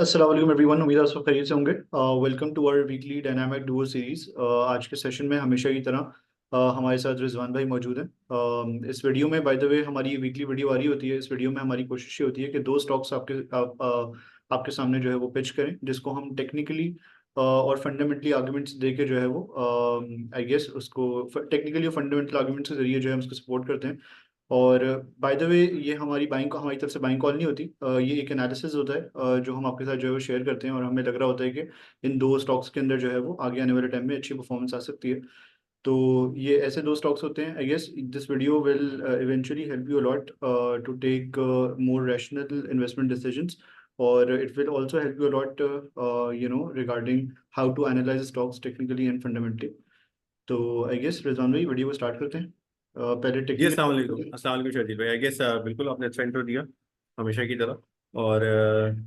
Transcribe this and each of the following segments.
अस्सलाम वालेकुम एवरीवन। उम्मीद है आप सब खैरियत से होंगे। Welcome to our weekly dynamic duo series. आज के सेशन में हमेशा की तरह हमारे साथ रिजवान भाई मौजूद हैं। इस वीडियो में बाय द वे हमारी वीकली वीडियो आ रही होती है। इस वीडियो में हमारी कोशिश ये होती है कि दो स्टॉक्स आपके सामने जो है वो पिच करें, जिसको हम टेक्निकली और फंडामेंटली आर्गुमेंट्स दे के जो है वो आई गेस उसको टेक्निकली और फंडामेंटल आर्गुमेंट्स के जरिए जो है हम उसको सपोर्ट करते हैं। और बाय द वे ये हमारी तरफ से बाइंग कॉल नहीं होती। ये एक एनालिसिस होता है जो हम आपके साथ जो है वो शेयर करते हैं, और हमें लग रहा होता है कि इन दो स्टॉक्स के अंदर जो है वो आगे आने वाले टाइम में अच्छी परफॉर्मेंस आ सकती है। तो ये ऐसे दो स्टॉक्स होते हैं। I guess this video will eventually help you a lot to take more rational investment decisions, और it will also help you a lot regarding how to analyse stocks technically and fundamentally. तो आई गेस रिजवान भाई video को start करते हैं। पहले जी अस्सलाम वालेकुम। Technical. अस्सलाम वालेकुम शर्जील भाई। आई गेस बिल्कुल आपने अच्छा इंट्रो दिया हमेशा की तरह। और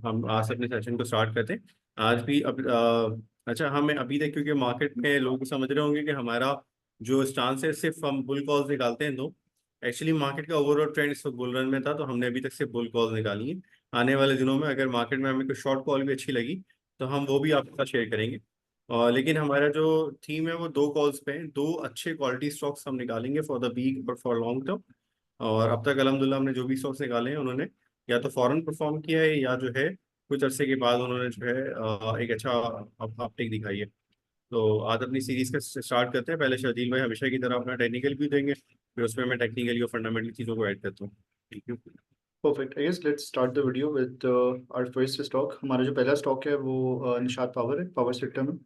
हम आज से अपने सेशन को स्टार्ट करते हैं। आज भी अच्छा, हमें अभी तक क्योंकि मार्केट में लोग समझ रहे होंगे कि हमारा जो स्टांस है सिर्फ हम बुल कॉल्स निकालते हैं। दो एक्चुअली मार्केट का ओवरऑल ट्रेंड इस वक्त बुल रन में था, तो हमने अभी तक सिर्फ बुल कॉल्स निकाली है। आने वाले दिनों में अगर मार्केट में हमें कोई शॉर्ट कॉल भी अच्छी लगी तो हम वो भी आपके साथ शेयर करेंगे। और लेकिन हमारा जो थीम है वो दो कॉल्स पे है, दो अच्छे क्वालिटी स्टॉक्स हम निकालेंगे फॉर द वीक और फॉर लॉन्ग टर्म। और अब तक अल्हम्दुलिल्लाह हमने जो भी स्टॉक्स निकाले हैं उन्होंने या तो फौरन परफॉर्म किया है या जो है कुछ अरसे के बाद उन्होंने जो है एक अच्छा अपटेक दिखाई है। तो आज अपनी सीरीज का स्टार्ट करते हैं। पहले शर्जील भाई हमेशा की तरह अपना टेक्निकल व्यू देंगे, फिर उसमें मैं टेक्निकली और फंडामेंटल चीज़ों को ऐड करता हूँ। ठीक है। Perfect. I guess let's start the video with our first stock. हमारा जो पहला स्टॉक है वो निषाद पावर है, पावर सेक्टर में।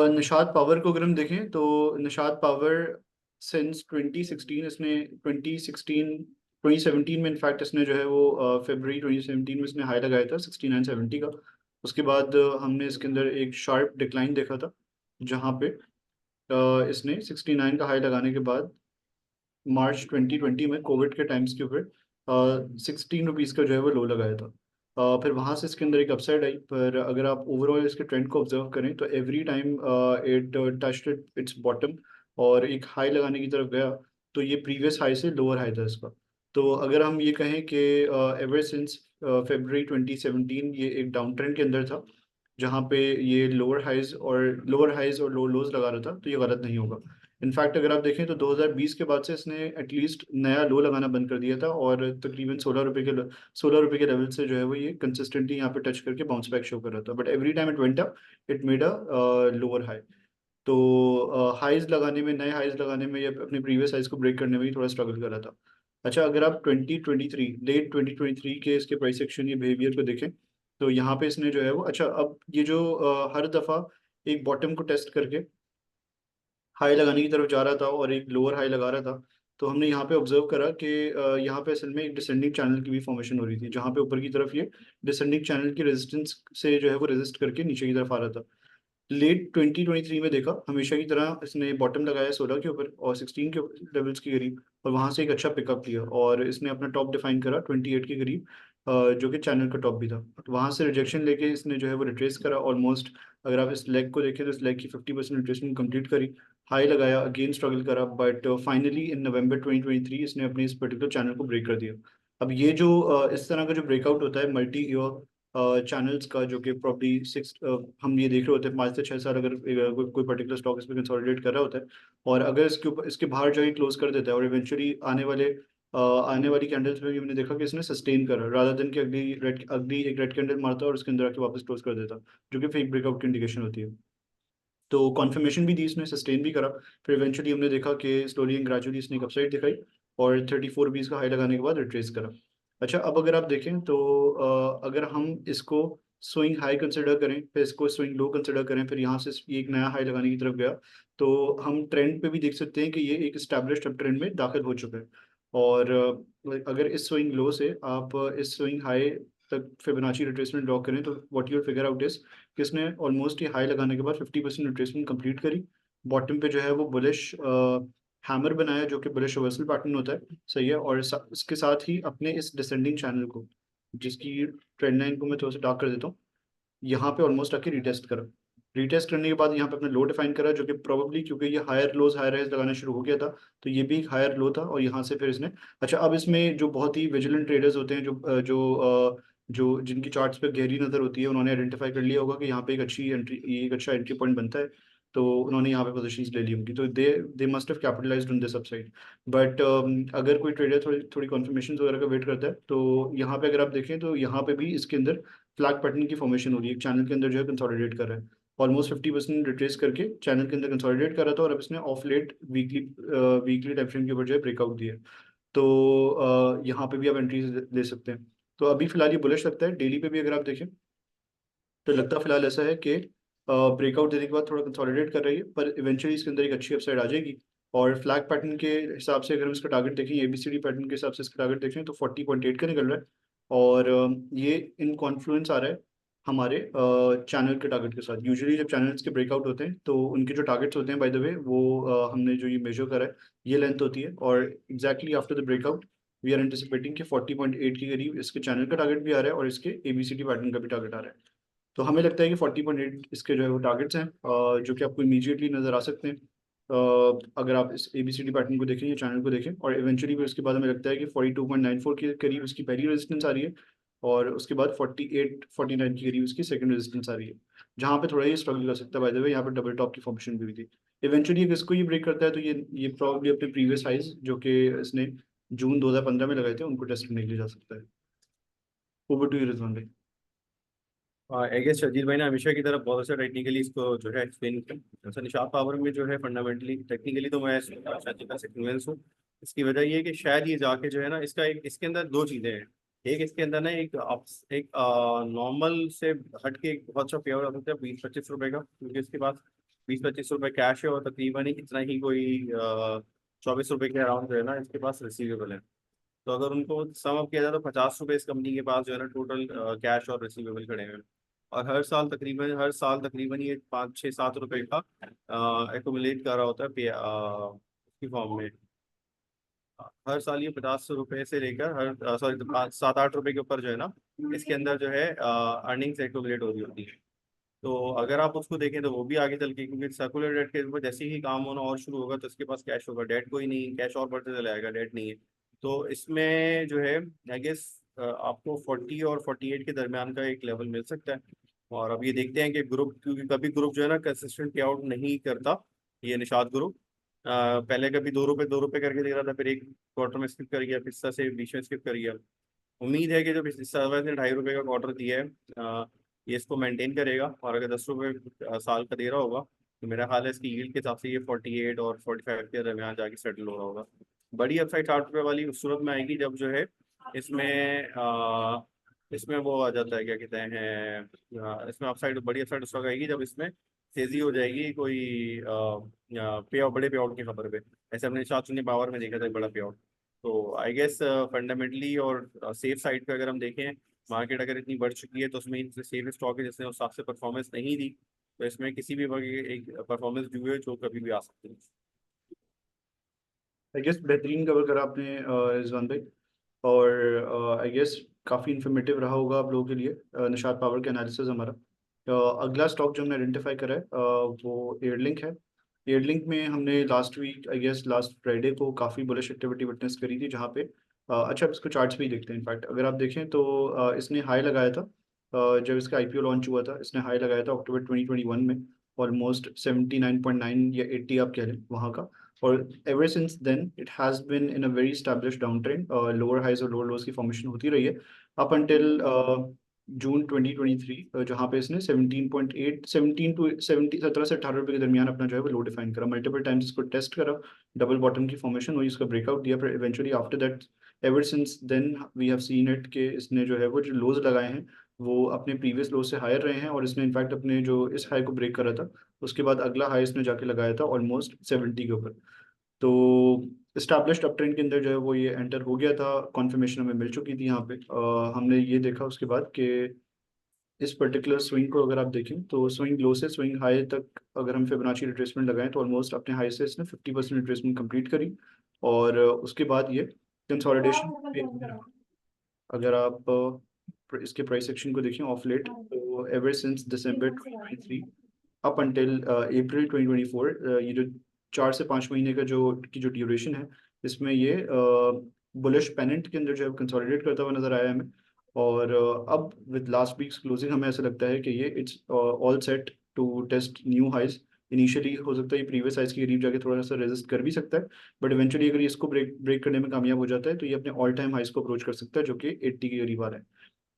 निषाद पावर को अगर हम देखें तो निषाद पावर सिंस 2016 इसने 2017 में इनफैक्ट इसने जो है वो फरवरी 2017 में इसने हाई लगाया था 6970 का। उसके बाद हमने इसके अंदर एक शार्प डिक्लाइन देखा था, जहाँ पे इसने 69 का हाई लगाने के बाद मार्च 2020 में कोविड के टाइम्स के ऊपर 16 रुपीज़ का जो है वो लो लगाया था। फिर वहाँ से इसके अंदर एक अपसाइड आई, पर अगर आप ओवरऑल इसके ट्रेंड को ऑब्जर्व करें तो every time it touched it's bottom और एक हाई लगाने की तरफ गया, तो ये प्रीवियस हाई से लोअर हाई था इसका। तो अगर हम ये कहें कि एवर सिंस फरवरी 2017 ये एक डाउन ट्रेंड के अंदर था, जहाँ पे ये लोअर हाइज और लो लोज लगा रहा था, तो ये गलत नहीं होगा। इनफैक्ट अगर आप देखें तो 2020 के बाद से इसने एटलीस्ट नया लो लगाना बंद कर दिया था, और तकरीबन 16 रुपए के लेवल से जो है वो ये कंसिस्टेंटली यहाँ पे टच करके बाउंस बैक शो कर रहा था, but every time it went up it made a lower high. तो हाइज लगाने में, नए हाइज लगाने में, या अपने प्रीवियस हाइज को ब्रेक करने में भी थोड़ा स्ट्रगल कर रहा था। अच्छा, अगर आप 2023 लेट 2023 के इसके प्राइस एक्शन या बिहेवियर को देखें, तो यहाँ पे इसने जो है वो, अच्छा अब ये जो हर दफ़ा एक बॉटम को टेस्ट करके हाई लगाने की तरफ जा रहा था और एक लोअर हाई लगा रहा था, तो हमने यहाँ पे ऑब्जर्व करा कि यहाँ पे असल में एक डिसेंडिंग चैनल की भी फॉर्मेशन हो रही थी, जहाँ पे ऊपर की तरफ ये डिसेंडिंग चैनल की रेजिस्टेंस से जो है वो रेजिस्ट करके नीचे की तरफ आ रहा था। लेट 2023 में देखा, हमेशा की तरह इसने बॉटम लगाया 16 के ऊपर और 16 के लेवल्स के करीब, और वहां से एक अच्छा पिकअप लिया और इसने अपना टॉप डिफाइन करा 28 के करीब, जो कि चैनल का टॉप भी था। तो वहां से रिजेक्शन लेके इसने जो है वो रिट्रेस करा ऑलमोस्ट। अगर आप इस लेग को देखें तो इस लेग की 50% रिट्रेसमेंट कंप्लीट करी, हाई लगाया, अगेन स्ट्रगल करा, बट फाइनली इन नवंबर 2023 इसने अपने इस पर्टिकुलर चैनल को ब्रेक कर दिया। अब ये जो इस तरह का जो ब्रेकआउट होता है मल्टी ईयर चैनल्स का, जो कि प्रॉब्ली हम ये देख रहे होते हैं 5 से 6 साल, अगर कोई पर्टिकुलर स्टॉक इस पे कंसोलिडेट कर रहा होता है, और अगर इसके ऊपर इसके बाहर जाके क्लोज कर देता है, और इवेंचुअली आने वाली कैंडल्स में भी हमने देखा कि इसने सस्टेन करा, रादर देन कि अगली एक रेड कैंडल मारता और उसके अंदर आके वापस क्लोज कर देता, जो कि फेक ब्रेकआउट की इंडिकेशन होती है। तो कॉन्फर्मेशन भी दी इसने, सस्टेन भी करा। फिर इवेंचुअली हमने देखा कि स्लोली एंड ग्रेजुअली इसने एक अपसाइड दिखाई और 34 रुपीज़ का हाई लगाने के बाद रिट्रेस करा। अच्छा, अब अगर आप देखें तो अगर हम इसको स्विंग हाई कंसिडर करें, फिर इसको स्विंग लो कंसिडर करें, फिर यहाँ से ये एक नया हाई लगाने की तरफ गया, तो हम ट्रेंड पे भी देख सकते हैं कि ये एक स्टैब्लिश्ड अप ट्रेंड में दाखिल हो चुका है। और अगर इस स्विंग लो से आप इस स्विंग हाई तक फिबोनाची रिट्रेसमेंट ड्रॉ करें, तो what you figure out is कि इसने ऑलमोस्ट ये हाई लगाने के बाद 50% रिट्रेसमेंट कंप्लीट करी। बॉटम पे जो है वो बुलिश हैमर बनाया, जो कि बुलिश रिवर्सल पैटर्न होता है, सही है। और इसके साथ ही अपने इस डिसेंडिंग चैनल को, जिसकी ट्रेंड लाइन को मैं थोड़ा सा डार्क कर देता हूँ, यहाँ पे ऑलमोस्ट आके रिटेस्ट करा। रीटेस्ट करने के बाद यहाँ पे अपने लो डिफाइन करा, जो कि प्रोबेबली क्योंकि ये हायर लोज हायर हाइज लगाना शुरू हो गया था, तो ये भी एक हायर लो था, और यहाँ से फिर इसने, अच्छा अब इसमें जो बहुत ही विजिलेंट ट्रेडर्स होते हैं, जो जिनकी चार्ट्स पे गहरी नजर होती है, उन्होंने आइडेंटिफाई कर लिया होगा कि यहाँ पे एक अच्छी एंट्री, ये एक अच्छा एंट्री पॉइंट बनता है, तो उन्होंने यहाँ पे पोजीशंस ले ली होंगी, तो they must have capitalised on this upside. But अगर कोई ट्रेडर थोड़ी थोड़ी कन्फर्मेशन वगैरह का वेट करता है, तो यहाँ पे अगर आप देखें तो यहाँ पे भी इसके अंदर फ्लैग पैटर्न की फॉर्मेशन हो रही है, एक चैनल के अंदर जो है कंसोलिडेट कर रहा है, ऑलमोस्ट 50% रिट्रेस करके चैनल के अंदर कंसोलिडेट कर रहा था, और अब इसने of late weekly time frame के ऊपर जो है ब्रेकआउट दिया है। तो यहाँ पे भी आप एंट्रीज ले सकते हैं। तो अभी फिलहाल ये बुलिश लगता है। डेली पे भी अगर आप देखें तो लगता फिलहाल ऐसा है कि ब्रेकआउट देने के बाद थोड़ा कंसोलिडेट कर रही है, पर इवेंचुअली इसके अंदर एक अच्छी अपसाइड आ जाएगी। और फ्लैग पैटर्न के हिसाब से अगर हम इसका टारगेट देखें, एबीसीडी पैटर्न के हिसाब से इसका टारगेट देखें, तो 40.8 का निकल रहा है, और ये इन कॉन्फ्लुएंस आ रहा है हमारे चैनल के टारगेट के साथ। यूजुअली जब चैनल्स के ब्रेकआउट होते हैं तो उनके जो टारगेट्स होते हैं, बाय द वे, वो हमने जो ये मेजर करा है, ये लेंथ होती है, और exactly after the breakout we are anticipating कि 40.8 के करीब इसके चैनल का टारगेट भी आ रहा है, और इसके एबीसीडी पैटर्न का भी टारगेट आ रहा है। तो हमें लगता है कि 40.8 इसके जो है वो टारगेट्स हैं, जो कि आपको इमीडिएटली नजर आ सकते हैं, अगर आप इस एबीसीडी पैटर्न को देखें या चैनल को देखें। और इवेंचुअली फिर उसके बाद हमें लगता है कि 42.94 के करीब इसकी पहली रेजिस्टेंस आ रही है, और उसके बाद 48-49 के करीब इसकी सेकंड रेजिस्टेंस आ रही है, जहाँ पे थोड़ा ये स्ट्रगल कर सकता है। बाय द वे, यहाँ पे डबल टॉप की फॉर्मेशन भी हुई थी। इवेंचुअली अगर इसको ये ब्रेक करता है, तो ये प्रॉब्ली अपने प्रीवियस हाइज जो कि इसने जून 2015 में लगाए थे, उनको टेस्ट करने के लिए जा सकता है। ओवर टू यू रिजवान भाई। आई गेस शजील भाई ने हमेशा की तरफ बहुत अच्छा टेक्निकली इसको जो है एक्सप्लेन किया। अच्छा, निशात पावर में जो है फंडामेंटली टेक्निकली तो मैं शजील का से कन्विंस हूँ। इसकी वजह ये है कि शायद ये जाके जो है ना, इसका एक इसके अंदर दो चीज़ें हैं। एक इसके अंदर ना एक नॉर्मल से हट के एक बहुत अच्छा पेयर होता है 20-25 रुपए का, क्योंकि इसके पास 20-25 रुपए कैश है, और तकरीबन ही इतना ही कोई 24 रुपए के अराउंड जो है ना इसके पास रिसीवेबल है। तो अगर उनको सम अप किया जाए तो 50 रुपए इस कंपनी के पास जो है ना टोटल कैश और रिसीवेबल खड़े हैं। और हर साल तकरीबन ये 5-6-7 रुपए का एक्यूमुलेट कर रहा होता है उसकी फॉर्म में। हर साल ये 50 रुपए से लेकर हर सॉरी 7-8 रुपए के ऊपर जो है ना इसके अंदर जो है अर्निंग्स एक्यूमुलेट हो रही होती है। तो अगर आप उसको देखें तो वो भी आगे चल के, क्योंकि सर्कुलर डेट के ऊपर जैसे ही काम होना और शुरू होगा तो इसके पास कैश होगा, डेट कोई नहीं, कैश और बढ़ते चला जाएगा, डेट नहीं है। तो इसमें जो है आई गेस आपको 40 और 48 के दरमियान का एक लेवल मिल सकता है। और अब ये देखते हैं कि ग्रुप, क्योंकि कभी ग्रुप जो है ना कंसिस्टेंट पे आउट नहीं करता, ये निषाद ग्रुप पहले कभी 2 रुपए करके दे रहा था, फिर एक क्वार्टर में स्किप कर गया, फिर इस तरह से बीच में स्किप कर गया। उम्मीद है कि जब इस सर्वर ने 2.5 रुपए का क्वार्टर दिया है, ये इसको मेंटेन करेगा, और अगर 10 रुपए साल का दे रहा होगा तो मेरा ख्याल है इसकी यील्ड के हिसाब से ये 48 और 45 के दरमियान जाके सेटल हो रहा होगा। बड़ी अपसाइड 60 रुपए वाली उस सूरत में आएगी जब जो है इसमें इसमें वो आ जाता है, क्या कहते हैं, इसमें अपसाइड, बड़ी अपसाइड उस वक्त आएगी जब इसमें तेजी हो जाएगी कोई पे बड़े पे आउट की खबर पे। ऐसे हमने शाह पावर में देखा था एक बड़ा पे आउट। तो आई गेस फंडामेंटली और सेफ साइड पे अगर हम देखें, मार्केट अगर इतनी बढ़ चुकी है तो उसमें सेफ स्टॉक है जिसने उस हिसाब से परफॉर्मेंस नहीं दी, तो इसमें किसी भी वक्त एक परफॉर्मेंस ड्यू है जो कभी भी आ सकती है। आई गेस बेहतरीन कवर करा आपने रिजवान भाई। और आई गेस काफ़ी इन्फॉर्मेटिव रहा होगा आप लोगों के लिए निशात पावर के एनालिसिस हमारा। अगला स्टॉक जो हमने आइडेंटिफाई करा है वो एयरलिंक है। एयरलिंक में हमने last week, I guess last Friday को, काफ़ी बुलिश एक्टिविटी विटनेस करी थी, जहाँ पे अच्छा, अब इसको चार्ट्स भी देखते हैं। इनफैक्ट अगर आप देखें तो इसने हाई लगाया था, जब इसका आईपीओ लॉन्च हुआ था, इसने हाई लगाया था अक्टूबर 2021 में, ऑलमोस्ट 79.9 या 80 आप कह लें वहाँ का। और ever since then it has been in a very established down trend, lower highs और लोअर लोज की फॉर्मेशन होती रही है अप अंटिल जून 2023, जहाँ पे इसने 17.8 17 टू 70 17 से 18 रुपये के दरमियान अपना जो है वो लो डिफाइन करा, मल्टीपल टाइम्स इसको टेस्ट करा, डबल बॉटम की फॉर्मेशन हुई, इसका ब्रेकआउट दिया, फिर eventually after that ever since then we have seen it कि इसने जो है वो जो लोज लगाए हैं वो अपने प्रीवियस लो से हायर रहे हैं, और इसने इनफैक्ट अपने जो इस हाई को ब्रेक करा था, उसके बाद अगला हाई इसने जाके लगाया था ऑलमोस्ट 70 के ऊपर। तो इस्टेब्लिश्ड अप ट्रेंड के अंदर जो है वो ये एंटर हो गया था, कॉन्फर्मेशन हमें मिल चुकी थी यहाँ पे। हमने ये देखा उसके बाद कि इस पर्टिकुलर स्विंग को अगर आप देखें तो स्विंग लो से स्विंग हाई तक अगर हम फिबोनाची रिट्रेसमेंट लगाएं तो ऑलमोस्ट अपने हाई से इसने 50% रिट्रेसमेंट कंप्लीट करी, और उसके बाद ये कंसोलिडेशन। अगर आप इसके प्राइस एक्शन को देखें ऑफ लेट, तो ever since December 2023 up until April 2024, ये जो 4 से 5 महीने का जो ड्यूरेशन है, इसमें ये बुलिश पेनेंट के अंदर जो है कंसोलिडेट करता हुआ नजर आया हमें। और अब विद लास्ट वीक्स क्लोजिंग हमें ऐसा लगता है कि ये it's all set to test new highs. Initially हो सकता है ये प्रीवियस हाइज के करीब जाके थोड़ा सा रेजिस्ट कर भी सकता है, बट इवेंचुअली अगर ये इसको ब्रेक ब्रेक करने में कामयाब हो जाता है तो ये अपने ऑल टाइम हाइज को अप्रोच कर सकता है, जो कि 80 के करीब आ रहा है।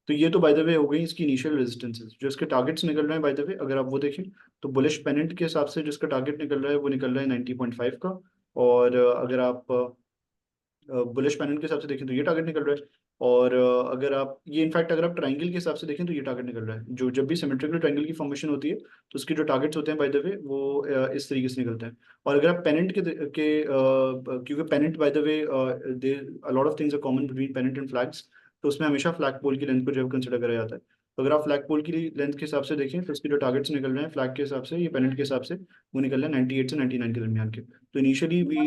तो ये तो बाय द वे हो गई इसकी इनिशियल रेजिस्टेंसेस। जो इसके टारगेट्स निकल रहे हैं बाय द वे, अगर आप वो देखें तो बुलिश पेनेंट के हिसाब से जिसका टारगेट निकल रहा है वो निकल रहा है 90.5 का। और अगर आप बुलिश पैनल के हिसाब से देखें तो ये टारगेट निकल रहा है। और अगर आप ये इनफैक्ट अगर आप ट्रायंगल के हिसाब से देखें तो ये टारगेट निकल रहा है। जो जब भी सिमेट्रिकल ट्रायंगल की फॉर्मेशन होती है तो उसके जो टारगेट्स होते हैं बाय द वे वो इस तरीके से निकलते हैं। और अगर आप पेनेंट क्योंकि pennant by the way they a lot of things are common between pennant and flags, तो उसमें हमेशा फ्लैग पोल की लेंथ को जो है कंसिडर करा जाता है। तो अगर आप फ्लैग पोल की लेंथ के हिसाब से देखें तो इसके जो टारगेट्स निकल रहे हैं फ्लैग के हिसाब से, ये पेनेंट के हिसाब से वो निकल रहे हैं 98 से 99 के दरमियान के। तो इनिशियली वी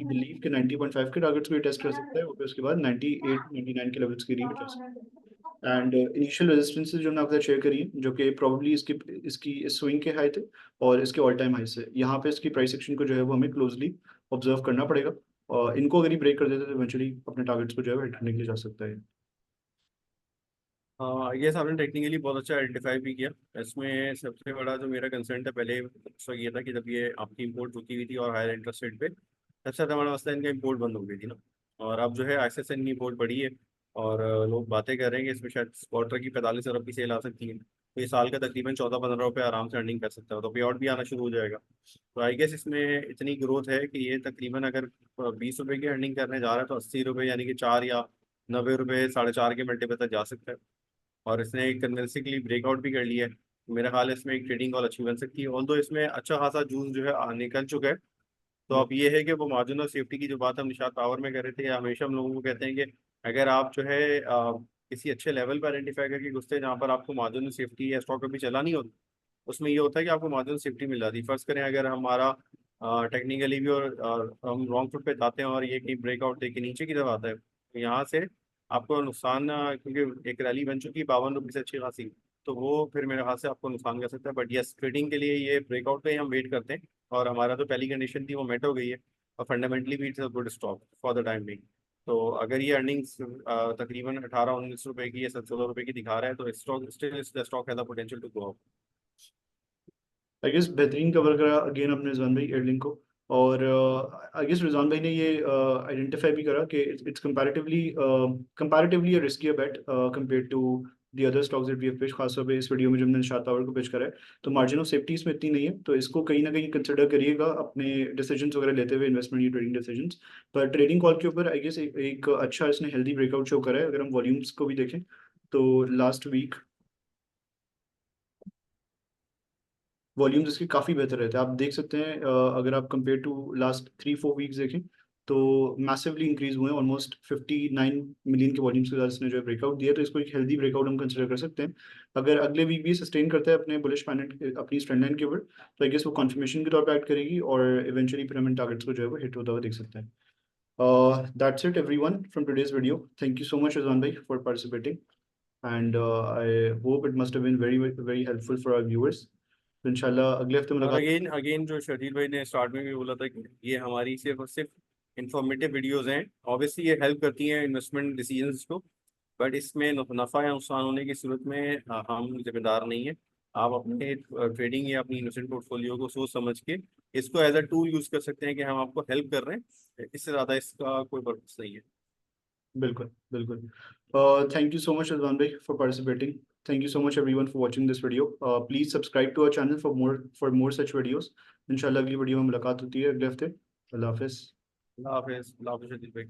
बिलीव कि 90.5 के टारगेट्स भी टेस्ट कर सकता है, और फिर उसके बाद 98 99 के लेवल्स के लिए भी टेस्ट। एंड इनिशियल रेजिस्टेंसेस जो मैंने आपके साथ शेयर करी हैं, जो कि प्रॉब्ली इसकी इसकी इस स्विंग के हाई थे और इसके ऑल टाइम हाई से, यहाँ पे इसकी प्राइस एक्शन को जो है वो हमें क्लोजली ऑब्जर्व करना पड़ेगा। और इनको अगर ही ब्रेक कर देते तो इवेंचुअली अपने टारगेट्स को जो है हिट करने के लिए जा सकता है। हाँ, ये आपने टेक्निकली बहुत अच्छा आइडेंटिफाई भी किया। इसमें सबसे बड़ा जो मेरा कंसर्न था पहले उसका ये था कि जब ये आपकी इंपोर्ट रुकी हुई थी और हायर इंटरेस्ट रेट पे, सबसे ज़्यादा हमारा मसला इनका इंपोर्ट बंद हो गई थी ना। और अब जो है ISSN की इंपोर्ट बढ़ी है और लोग बातें कर रहे हैं कि इसमें शायद क्वार्टर की 45 अरब की सेल आ सकती है, तो ये साल का तकरीबन 14-15 रुपये आराम से अर्निंग कर सकता है, तो पे आउट भी आना शुरू हो जाएगा। तो आई गेस इसमें इतनी ग्रोथ है कि ये तकरीबन अगर 20 रुपये की अर्निंग करने जा रहा है तो 80 रुपये यानी कि 4 या 90 रुपये 4.5 के मल्टीपल तक जा सकता है। और इसने एक कन्विंसिंगली ब्रेकआउट भी कर लिया है, तो मेरा ख्याल है इसमें एक ट्रेडिंग कॉल अच्छी बन सकती है। ऑल्दो इसमें अच्छा खासा जूस जो है निकल चुका है। तो अब ये है कि वो मार्जिन और सेफ्टी की जो बात हम निशात पावर में कर रहे थे, या हमेशा हम लोगों को कहते हैं कि अगर आप जो है किसी अच्छे लेवल पर आइडेंटिफाई करके घुसते हैं जहाँ पर आपको मार्जिन और सेफ्टी या स्टॉक अभी चला नहीं होता, उसमें ये होता है कि आपको मार्जिन सेफ्टी मिल जाती है। फर्ज करें अगर हमारा टेक्निकली भी और हम रॉन्ग फुट पे जाते हैं और ये कहीं ब्रेकआउट देके नीचे की तरफ आता है, तो यहाँ से आपको नुकसान क्योंकि एक रैली बन चुकी है 52 रुपये से अच्छी खासी, तो वो फिर मेरे हाथ से आपको नुकसान कर सकता है। बट यस, ट्रेडिंग के लिए ये ब्रेकआउट पे ही हम वेट करते हैं, और हमारा जो पहली कंडीशन थी वो मेट हो गई है, और फंडामेंटली भी it's a good stock for the time being. तो अगर ये अर्निंग्स तकरीबन 18-19 रुपए की या 17 रुपए की दिखा रहा है, तो stock still stock has the potential to go up. I guess बेहतरीन कवर करा अगेन अपने रिजवान भाई एयरलिंक को। और आई गेस रिजवान भाई ने ये आइडेंटिफाई भी करा कि it's comparatively a riskier bet compare to the other stocks that we have pitched, खासतौर पे इस वीडियो में जब मैंने निशात पावर को पिच करा है। तो मार्जिन ऑफ सेफ्टी इसमें इतनी नहीं है, तो इसको कहीं ना कहीं कंसिडर करिएगा अपने डिसीजंस वगैरह लेते हुए, इन्वेस्टमेंट या ट्रेडिंग डिसीजंस। पर ट्रेडिंग कॉल के ऊपर आई गेस एक अच्छा इसने हेल्दी ब्रेकआउट शो करा है। अगर हम वॉल्यूम्स को भी देखें तो लास्ट वीक वॉल्यूम्स इसके काफ़ी बेहतर रहते हैं। आप देख सकते हैं अगर आप कंपेयर टू लास्ट 3-4 वीक्स देखें तो मैसिवली इंक्रीज हुए हैं, ऑलमोस्ट 59 मिलियन के वॉल्यूम्स के साथ इसने जो है ब्रेकआउट दिया, तो इसको एक हेल्दी ब्रेकआउट हम कंसिडर कर सकते हैं। अगर अगले वीक भी सस्टेन करता है अपने बुलिश पैनल अपनी ट्रेंड लाइन के ऊपर, तो आई गेस वो कन्फर्मेशन के तौर पर एक्ट करेगी और इवेंचुअली फिर हमें टारगेट्स को जो है वो हिट होता हुआ देख सकते हैं। That's it everyone from today's video. Thank you so much Rizwan bhai for participating, and I hope it must have been very helpful for our viewers. तो इंशाल्लाह अगले हफ्ते और मुलाकात। अगेन अगेन जो शकील भाई ने स्टार्ट में भी बोला था कि ये हमारी सिर्फ और सिर्फ इंफॉर्मेटिव वीडियोस हैं। ऑब्वियसली ये हेल्प करती हैं इन्वेस्टमेंट डिसीजंस को, बट इसमें नफ़ा या नुकसान होने की सूरत में हम जिम्मेदार नहीं है। आप अपने ट्रेडिंग या अपनी इन्वेस्टमेंट पोर्टफोलियो को सोच समझ के इसको एज अ टूल यूज़ कर सकते हैं कि हम आपको हेल्प कर रहे हैं, इससे ज़्यादा इसका कोई पर्पस नहीं है। बिल्कुल बिल्कुल। Thank you so much Rizwan bhai for participating. Thank you so much everyone for watching this video. Please subscribe to our channel for more such videos. इंशाल्लाह अगली वीडियो में मुलाकात होती है अगले हफ्ते। अल्लाह हाफिज़। अल्लाह हाफिज़ शकील भाई।